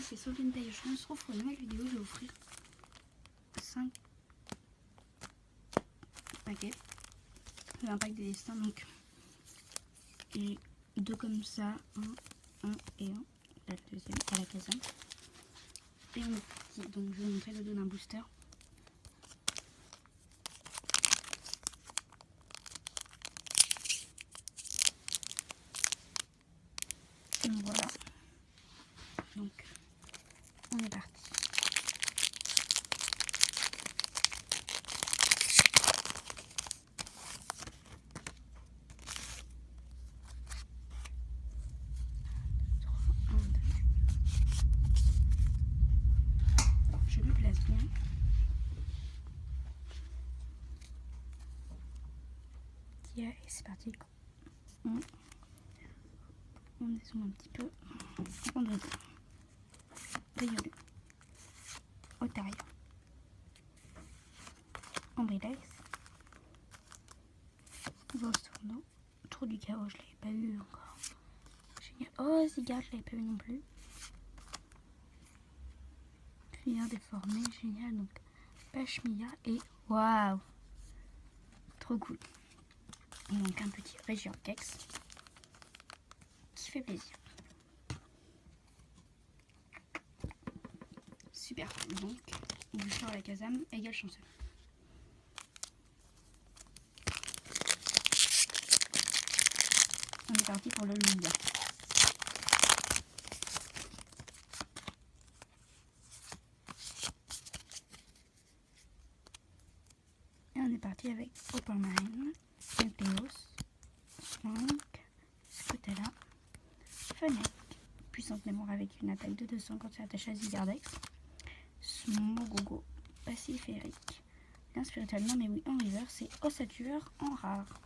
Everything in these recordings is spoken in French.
c'est Solène Taillage. On se retrouve pour une nouvelle vidéo. Je vais offrir 5 paquets. Un pack des destins, donc. Et 2 comme ça. Un et un. La deuxième à la caserne. Et on est parti. Donc je vais vous montrer le dos d'un booster. Donc voilà. Donc on est parti. Je le place bien. Et c'est parti. On descend un petit peu. On doit Riolu, Otaria, Ambrilex, Volstourno, Tour du chaos, je l'avais pas eu encore. Génial. Oh, Zygarde, je l'avais pas eu non plus. Fuyard déformé, génial. Donc, Pachmilla et waouh, trop cool. Donc, un petit Regiorkex qui fait plaisir. Super, donc boucheur à la caserne égale chanceux. On est parti pour le Lugia. Et on est parti avec Oppermine, Nucleus, Slank, Scutella, Fennec, puissante mémoire avec une attaque de 200 quand c'est attaché à Zygardex. Smogogo, passif Eric, l'inspirituellement mais oui en river, c'est Ossature en rare.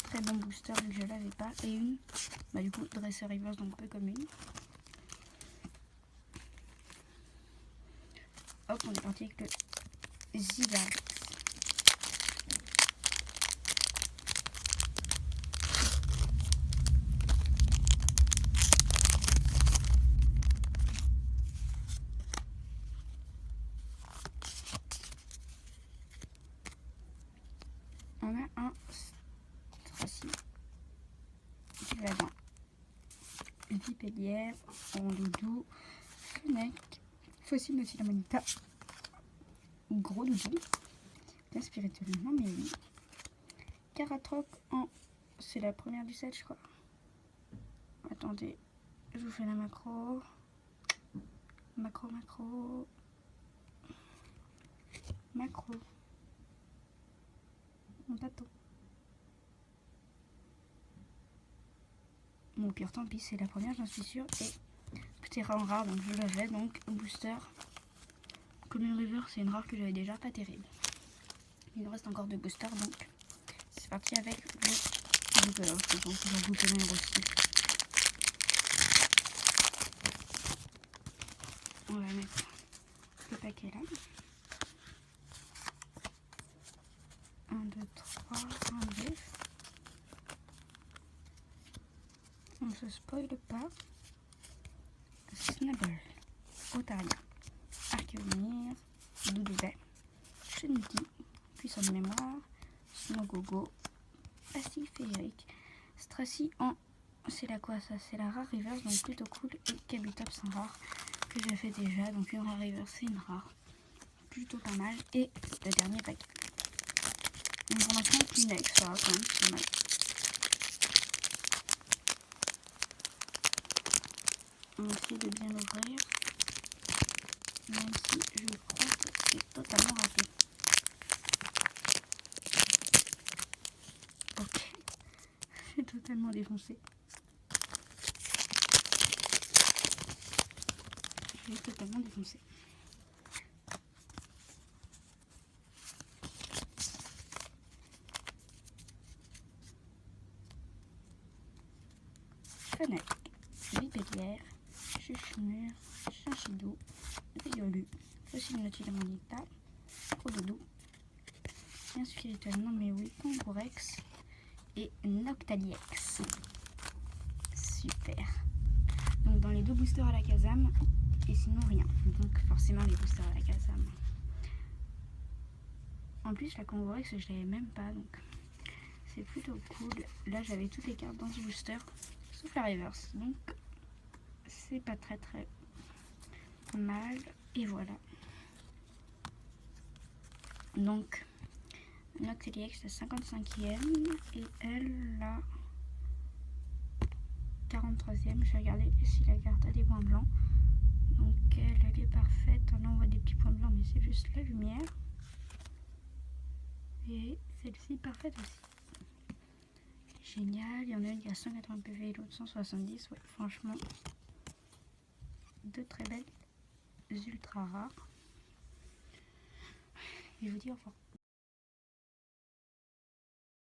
Très bon booster vu que je l'avais pas. Et une, du coup dresseur reverse donc peu commune. Hop, on est parti avec le Zygardex. On a un Stracy, Vivadin, Vipélière, Rondoudou, Fennec, Fossile Nautilamonita, Gros Doudou, bien spirituellement, mais oui. Caratroc en. C'est la première du set, je crois. Attendez, je vous fais la macro. Macro. Mon tâton. Bon, pire, tant pis, c'est la première, j'en suis sûre. Et Ptera en rare, donc je l'avais. Donc, booster. Commune River, c'est une rare que j'avais déjà, pas terrible. Il nous reste encore 2 boosters, donc c'est parti avec le Google. Je pense que je vous connais aussi. On va mettre le paquet là. 1, 2, 3, 1, 2. On se spoile pas. Snubble, Otaria, Archeonir, Doudouvet, Cheniki, puissante mémoire, Smogogo, Passif Eric, Stracy en. C'est la quoi ça? C'est la rare reverse, donc plutôt cool. Et Kabutops en rare que j'ai fait déjà. Donc une rare reverse, c'est une rare. Plutôt pas mal. Et le dernier paquet. Donc pour l'instant, Kleenex, ça va quand même, c'est pas mal. On va essayer de bien l'ouvrir, même si je crois que c'est totalement raté. Ok, c'est totalement défoncé. J'ai totalement défoncé. Fennec, Vipélière, Chuchemur, Chinchidou, Riolu, Fossile Nautilamonita, Gros-Doudou, bien spirituellement, mais oui, Kangourex et Noctaliex. Super. Donc dans les 2 boosters à la Kazam, et sinon rien. Donc forcément les boosters à la case à main. En plus la Combo Rex je l'avais même pas, donc c'est plutôt cool. Là j'avais toutes les cartes dans ce booster, sauf la reverse, donc c'est pas très mal. Et voilà. Donc Noctilix la 55e et elle la 43e. Je vais regarder si la carte a des points blancs. Donc elle est parfaite. Là on voit des petits points blancs mais c'est juste la lumière. Et celle-ci parfaite aussi. Génial. Il y en a une qui a 180 PV et l'autre 170. Ouais, franchement, deux très belles ultra rares. Et je vous dis au revoir.